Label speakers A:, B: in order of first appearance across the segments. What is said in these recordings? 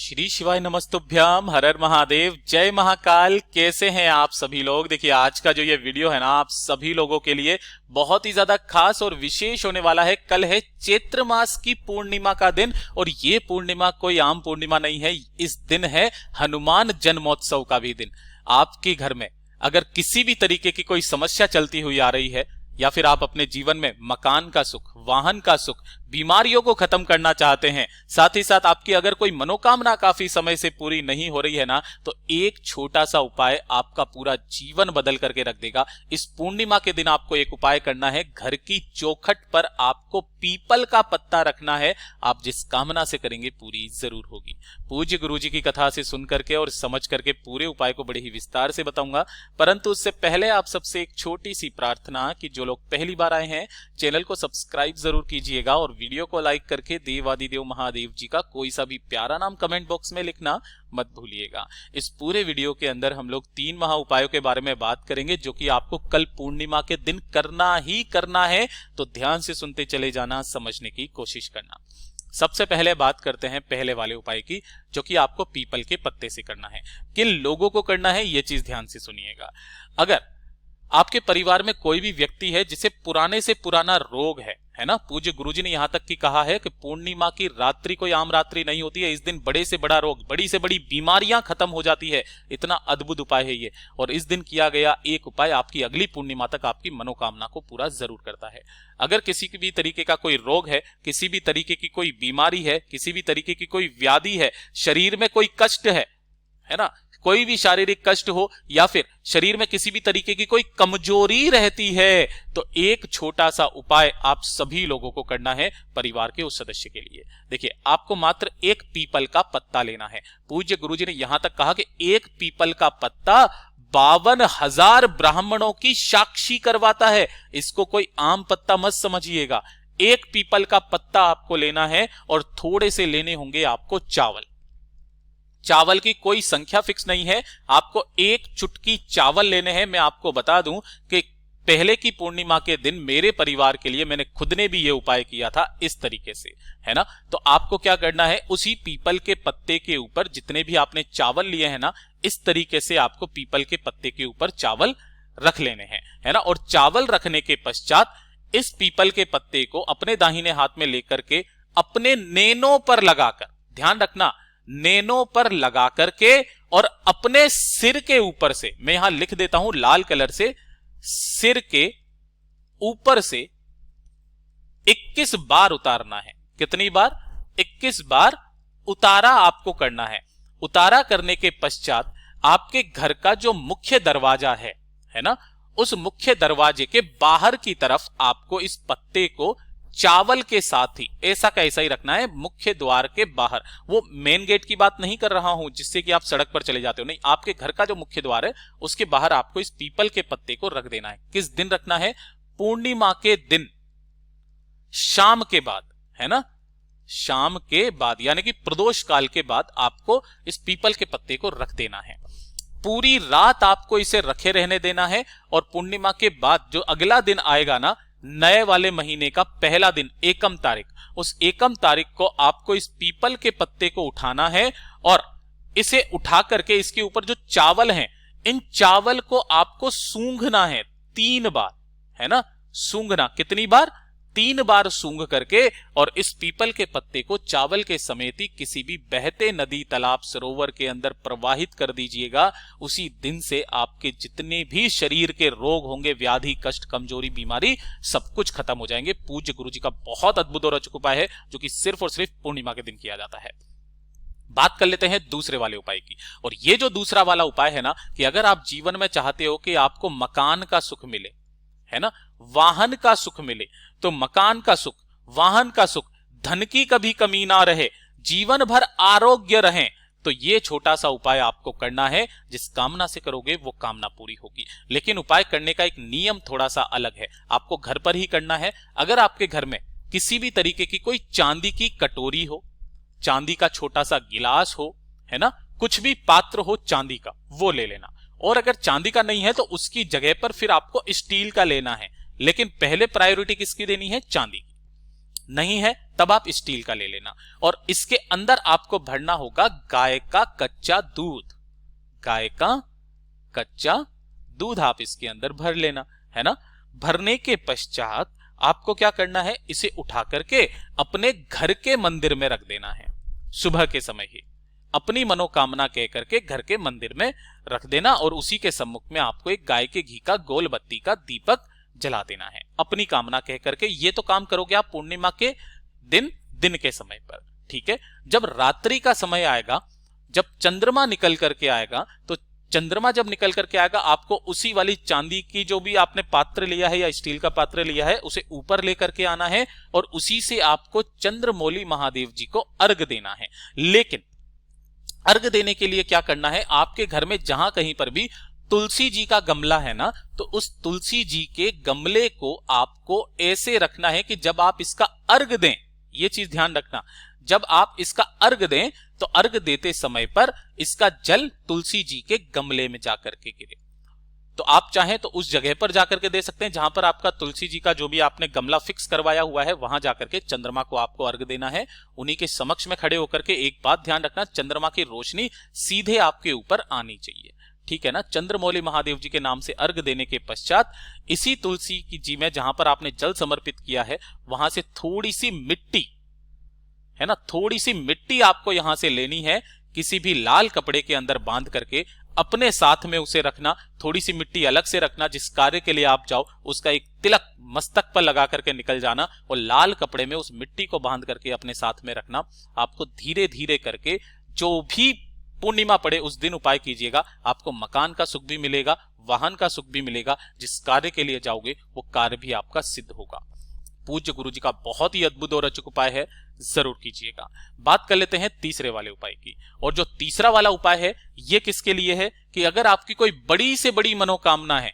A: श्री शिवाय नमस्तुभ्याम, हर हर महादेव, जय महाकाल। कैसे हैं आप सभी लोग। देखिए आज का जो ये वीडियो है ना, आप सभी लोगों के लिए बहुत ही ज्यादा खास और विशेष होने वाला है। कल है चैत्र मास की पूर्णिमा का दिन और ये पूर्णिमा कोई आम पूर्णिमा नहीं है। इस दिन है हनुमान जन्मोत्सव का भी दिन। आपके घर में अगर किसी भी तरीके की कोई समस्या चलती हुई आ रही है या फिर आप अपने जीवन में मकान का सुख, वाहन का सुख, बीमारियों को खत्म करना चाहते हैं, साथ ही साथ आपकी अगर कोई मनोकामना काफी समय से पूरी नहीं हो रही है ना, तो एक छोटा सा उपाय आपका पूरा जीवन बदल करके रख देगा। इस पूर्णिमा के दिन आपको एक उपाय करना है। घर की चौखट पर आपको पीपल का पत्ता रखना है। आप जिस कामना से करेंगे पूरी जरूर होगी। पूज्य गुरुजी की कथा से सुन करके और समझ करके पूरे उपाय को बड़े ही विस्तार से बताऊंगा, परंतु उससे पहले आप सबसे एक छोटी सी प्रार्थना कि जो लोग पहली बार आए हैं चैनल को सब्सक्राइब जरूर कीजिएगा और वीडियो को लाइक करके देवादिदेव महादेव जी का कोई सा भी प्यारा नाम कमेंट बॉक्स में लिखना मत भूलिएगा। इस पूरे वीडियो के अंदर हम लोग 3 महा उपायों के बारे में बात करेंगे जो कि आपको कल पूर्णिमा के दिन करना ही करना है। तो ध्यान से सुनते चले जाना, समझने की कोशिश करना। सबसे पहले बात करते हैं पहले वाले उपाय की, जो कि आपको पीपल के पत्ते से करना है। किन लोगों को करना है ये चीज ध्यान से सुनिएगा। अगर आपके परिवार में कोई भी व्यक्ति है जिसे पुराने से पुराना रोग है ना, पूज्य गुरुजी ने यहां तक कि कहा है कि पूर्णिमा की रात्रि कोई आम रात्रि नहीं होती है। इस दिन बड़े से बड़ा रोग, बड़ी से बड़ी बीमारियां खत्म हो जाती है। इतना अद्भुत उपाय है ये। और इस दिन किया गया एक उपाय आपकी अगली पूर्णिमा तक आपकी मनोकामना को पूरा जरूर करता है। अगर किसी भी तरीके का कोई रोग है, किसी भी तरीके की कोई बीमारी है, किसी भी तरीके की कोई व्याधि है, शरीर में कोई कष्ट है ना, कोई भी शारीरिक कष्ट हो या फिर शरीर में किसी भी तरीके की कोई कमजोरी रहती है, तो एक छोटा सा उपाय आप सभी लोगों को करना है परिवार के उस सदस्य के लिए। देखिए आपको मात्र एक पीपल का पत्ता लेना है। पूज्य गुरुजी ने यहां तक कहा कि एक पीपल का पत्ता 52,000 ब्राह्मणों की साक्षी करवाता है। इसको कोई आम पत्ता मत समझिएगा। एक पीपल का पत्ता आपको लेना है और थोड़े से लेने होंगे आपको चावल। चावल की कोई संख्या फिक्स नहीं है, आपको एक चुटकी चावल लेने हैं। मैं आपको बता दूं कि पहले की पूर्णिमा के दिन मेरे परिवार के लिए मैंने खुद ने भी ये उपाय किया था इस तरीके से, है ना। तो आपको क्या करना है, उसी पीपल के पत्ते के ऊपर जितने भी आपने चावल लिए हैं ना, इस तरीके से आपको पीपल के पत्ते के ऊपर चावल रख लेने हैं, है ना। और चावल रखने के पश्चात इस पीपल के पत्ते को अपने दाहिने हाथ में लेकर के अपने नेनों पर लगाकर, ध्यान रखना, नेनों पर लगा करके और अपने सिर के ऊपर से, मैं यहां लिख देता हूं लाल कलर से, सिर के ऊपर से 21 बार उतारना है। कितनी बार? 21 बार उतारा आपको करना है। उतारा करने के पश्चात आपके घर का जो मुख्य दरवाजा है ना, उस मुख्य दरवाजे के बाहर की तरफ आपको इस पत्ते को चावल के साथ ही ऐसा का ऐसा ही रखना है। मुख्य द्वार के बाहर, वो मेन गेट की बात नहीं कर रहा हूं जिससे कि आप सड़क पर चले जाते हो, नहीं, आपके घर का जो मुख्य द्वार है उसके बाहर आपको इस पीपल के पत्ते को रख देना है। किस दिन रखना है? पूर्णिमा के दिन शाम के बाद, है ना, शाम के बाद, यानी कि प्रदोष काल के बाद आपको इस पीपल के पत्ते को रख देना है। पूरी रात आपको इसे रखे रहने देना है और पूर्णिमा के बाद जो अगला दिन आएगा ना, नए वाले महीने का पहला दिन, एकम तारीख, उस एकम तारीख को आपको इस पीपल के पत्ते को उठाना है और इसे उठा करके इसके ऊपर जो चावल हैं, इन चावल को आपको सूंघना है 3 बार, है ना। सूंघना कितनी बार? 3 बार सूंघ करके और इस पीपल के पत्ते को चावल के समेत ही किसी भी बहते नदी, तालाब, सरोवर के अंदर प्रवाहित कर दीजिएगा। उसी दिन से आपके जितने भी शरीर के रोग होंगे, व्याधि, कष्ट, कमजोरी, बीमारी, सब कुछ खत्म हो जाएंगे। पूज्य गुरुजी का बहुत अद्भुत और अचूक उपाय है जो कि सिर्फ और सिर्फ पूर्णिमा के दिन किया जाता है। बात कर लेते हैं दूसरे वाले उपाय की। और ये जो दूसरा वाला उपाय है ना, कि अगर आप जीवन में चाहते हो कि आपको मकान का सुख मिले, है ना, वाहन का सुख मिले, तो मकान का सुख, वाहन का सुख, धन की कभी कमी ना रहे, जीवन भर आरोग्य रहे, तो ये छोटा सा उपाय आपको करना है। जिस कामना से करोगे वो कामना पूरी होगी। लेकिन उपाय करने का एक नियम थोड़ा सा अलग है। आपको घर पर ही करना है। अगर आपके घर में किसी भी तरीके की कोई चांदी की कटोरी हो, चांदी का छोटा सा गिलास हो, है ना, कुछ भी पात्र हो चांदी का, वो ले लेना। और अगर चांदी का नहीं है तो उसकी जगह पर फिर आपको स्टील का लेना है। लेकिन पहले प्रायोरिटी किसकी देनी है? चांदी की। नहीं है तब आप स्टील का ले लेना। और इसके अंदर आपको भरना होगा गाय का कच्चा दूध। गाय का कच्चा दूध आप इसके अंदर भर लेना, है ना। भरने के पश्चात आपको क्या करना है, इसे उठा करके अपने घर के मंदिर में रख देना है। सुबह के समय ही अपनी मनोकामना कह करके घर के मंदिर में रख देना, और उसी के सम्मुख में आपको एक गाय के घी का गोल बत्ती का दीपक जला देना है अपनी कामना कह करके। ये तो काम करोगे आप पूर्णिमा के दिन के समय पर, ठीक है। जब रात्रि का समय आएगा, जब चंद्रमा निकल करके आएगा, तो चंद्रमा जब निकल करके आएगा, आपको उसी वाली चांदी की जो भी आपने पात्र लिया है या स्टील का पात्र लिया है उसे ऊपर लेकर के आना है, और उसी से आपको चंद्रमौली महादेव जी को अर्घ देना है। लेकिन अर्घ देने के लिए क्या करना है, आपके घर में जहां कहीं पर भी तुलसी जी का गमला है ना, तो उस तुलसी जी के गमले को आपको ऐसे रखना है कि जब आप इसका अर्घ दें, ये चीज ध्यान रखना, जब आप इसका अर्घ दें तो अर्घ देते समय पर इसका जल तुलसी जी के गमले में जाकर के गिरे। तो आप चाहें तो उस जगह पर जाकर के दे सकते हैं जहां पर आपका तुलसी जी का जो भी आपने गमला फिक्स करवाया हुआ है, वहां जाकर के चंद्रमा को आपको अर्घ देना है। उन्हीं के समक्ष में खड़े होकर के एक बात ध्यान रखना, चंद्रमा की रोशनी सीधे आपके ऊपर आनी चाहिए, ठीक है ना। चंद्रमौली महादेव जी के नाम से अर्घ देने के पश्चात इसी तुलसी की जी में जहां पर आपने जल समर्पित किया है, वहां से थोड़ी सी मिट्टी, है ना, थोड़ी सी मिट्टी आपको यहां से लेनी है, किसी भी लाल कपड़े के अंदर बांध करके अपने साथ में उसे रखना। थोड़ी सी मिट्टी अलग से रखना, जिस कार्य के लिए आप जाओ उसका एक तिलक मस्तक पर लगा करके निकल जाना, और लाल कपड़े में उस मिट्टी को बांध करके अपने साथ में रखना। आपको धीरे धीरे करके जो भी पूर्णिमा पड़े उस दिन उपाय कीजिएगा, आपको मकान का सुख भी मिलेगा, वाहन का सुख भी मिलेगा, जिस कार्य के लिए जाओगे वो कार्य भी आपका सिद्ध होगा। पूज्य गुरु जी का बहुत ही अद्भुत और अचूक उपाय है, जरूर कीजिएगा। बात कर लेते हैं तीसरे वाले उपाय की। और जो तीसरा वाला उपाय है ये किसके लिए है कि अगर आपकी कोई बड़ी से बड़ी मनोकामना है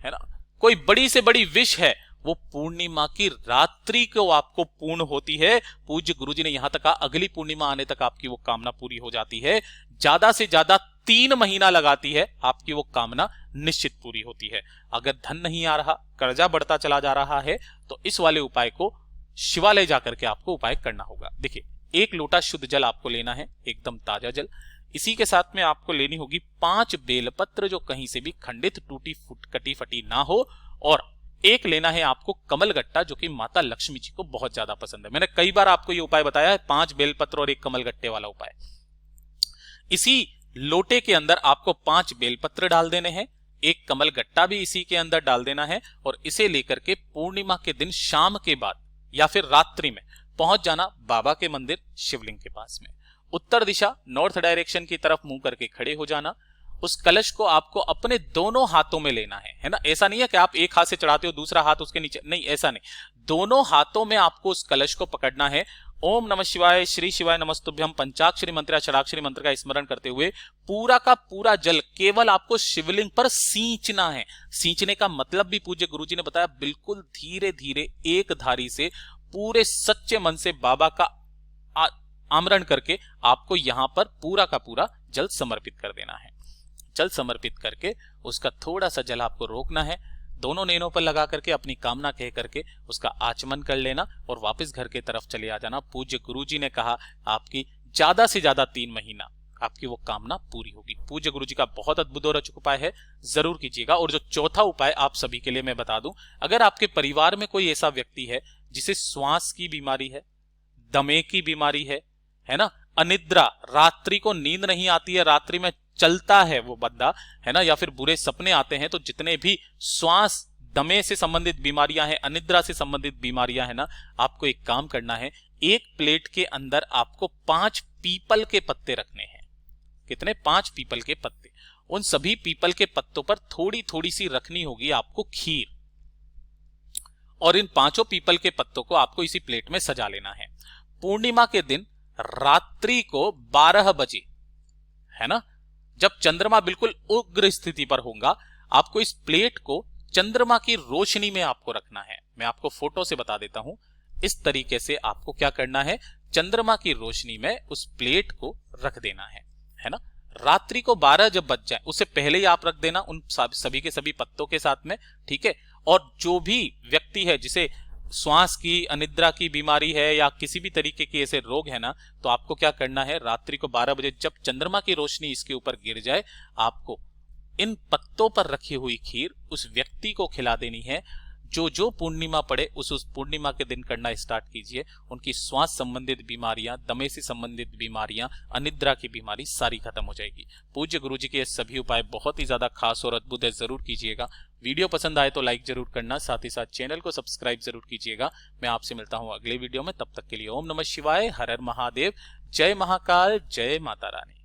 A: ना, कोई बड़ी से बड़ी विश है, वो पूर्णिमा की रात्रि को आपको पूर्ण होती है। पूज्य गुरु जी ने यहां तक कहा अगली पूर्णिमा आने तक आपकी वो कामना पूरी हो जाती है। ज्यादा से ज्यादा 3 महीना लगाती है, आपकी वो कामना निश्चित पूरी होती है। अगर धन नहीं आ रहा, कर्जा बढ़ता चला जा रहा है, तो इस वाले उपाय को शिवालय जाकर के आपको उपाय करना होगा। देखिए, 1 लोटा शुद्ध जल आपको लेना है, एकदम ताजा जल। इसी के साथ में आपको लेनी होगी 5 बेलपत्र जो कहीं से भी खंडित, टूटी, कटी फटी ना हो, और एक लेना है आपको कमलगट्टा जो कि माता लक्ष्मी जी को बहुत ज्यादा पसंद है। मैंने कई बार आपको ये उपाय बताया है, 5 बेलपत्र और 1 कमलगट्टे वाला उपाय। इसी लोटे के अंदर आपको 5 बेलपत्र डाल देने हैं, 1 कमलगट्टा भी इसी के अंदर डाल देना है, और इसे लेकर के पूर्णिमा के दिन शाम के बाद या फिर रात्रि में पहुंच जाना बाबा के मंदिर शिवलिंग के पास में। उत्तर दिशा नॉर्थ डायरेक्शन की तरफ मुंह करके खड़े हो जाना। उस कलश को आपको अपने दोनों हाथों में लेना है ना। ऐसा नहीं है कि आप एक हाथ से चढ़ाते हो दूसरा हाथ उसके नीचे, नहीं, ऐसा नहीं। दोनों हाथों में आपको उस कलश को पकड़ना है। ओम नमः शिवाय, श्री शिवाय नमस्तुभ्यम पंचाक्षरी मंत्र या षडाक्षरी मंत्र का स्मरण करते हुए पूरा का पूरा जल केवल आपको शिवलिंग पर सींचना है। सींचने का मतलब भी पूज्य गुरुजी ने बताया, बिल्कुल धीरे धीरे एक धारी से पूरे सच्चे मन से बाबा का आमरण करके आपको यहां पर पूरा का पूरा जल समर्पित कर देना है। जल समर्पित करके उसका थोड़ा सा जल आपको रोकना है, दोनों नैनों पर लगा करके अपनी कामना कह करके उसका आचमन कर लेना और वापस घर के तरफ चले आ जाना। पूज्य गुरुजी ने कहा आपकी ज्यादा से ज्यादा 3 महीना आपकी वो कामना पूरी होगी। पूज्य गुरुजी का बहुत अद्भुत और अचूक उपाय है, जरूर कीजिएगा। और जो चौथा उपाय आप सभी के लिए मैं बता दूं, अगर आपके परिवार में कोई ऐसा व्यक्ति है जिसे श्वास की बीमारी है, दमे की बीमारी है ना, अनिद्रा, रात्रि को नींद नहीं आती है, रात्रि में चलता है वो बंदा, है ना, या फिर बुरे सपने आते हैं, तो जितने भी श्वास दमे से संबंधित बीमारियां हैं, अनिद्रा से संबंधित बीमारियां हैं ना, आपको एक काम करना है, एक प्लेट के अंदर आपको 5 पीपल के पत्ते रखने हैं। कितने? 5 पीपल के पत्ते। उन सभी पीपल के पत्तों पर थोड़ी थोड़ी सी रखनी होगी आपको खीर, और इन 5 पीपल के पत्तों को आपको इसी प्लेट में सजा लेना है। पूर्णिमा के दिन रात्रि को 12 बजे, है ना, जब चंद्रमा बिल्कुल उग्र स्थिति पर होगा, आपको इस प्लेट को चंद्रमा की रोशनी में आपको रखना है। मैं आपको फोटो से बता देता हूं, इस तरीके से आपको क्या करना है, चंद्रमा की रोशनी में उस प्लेट को रख देना है ना। रात्रि को 12 जब बज जाए उससे पहले ही आप रख देना उन सभी के सभी पत्तों के साथ में, ठीक है। और जो भी व्यक्ति है जिसे श्वास की, अनिद्रा की बीमारी है या किसी भी तरीके के ऐसे रोग है ना, तो आपको क्या करना है, रात्रि को 12 बजे जब चंद्रमा की रोशनी इसके ऊपर गिर जाए, आपको इन पत्तों पर रखी हुई खीर उस व्यक्ति को खिला देनी है। जो पूर्णिमा पड़े उस पूर्णिमा के दिन करना स्टार्ट कीजिए। उनकी श्वास संबंधित बीमारियां, दमे से संबंधित बीमारियां, अनिद्रा की बीमारी सारी खत्म हो जाएगी। पूज्य गुरुजी के ये सभी उपाय बहुत ही ज्यादा खास और अद्भुत है, जरूर कीजिएगा। वीडियो पसंद आए तो लाइक जरूर करना, साथ ही साथ चैनल को सब्सक्राइब जरूर कीजिएगा। मैं आपसे मिलता हूं अगले वीडियो में, तब तक के लिए ओम नमः शिवाय, हर हर महादेव, जय महाकाल, जय माता रानी।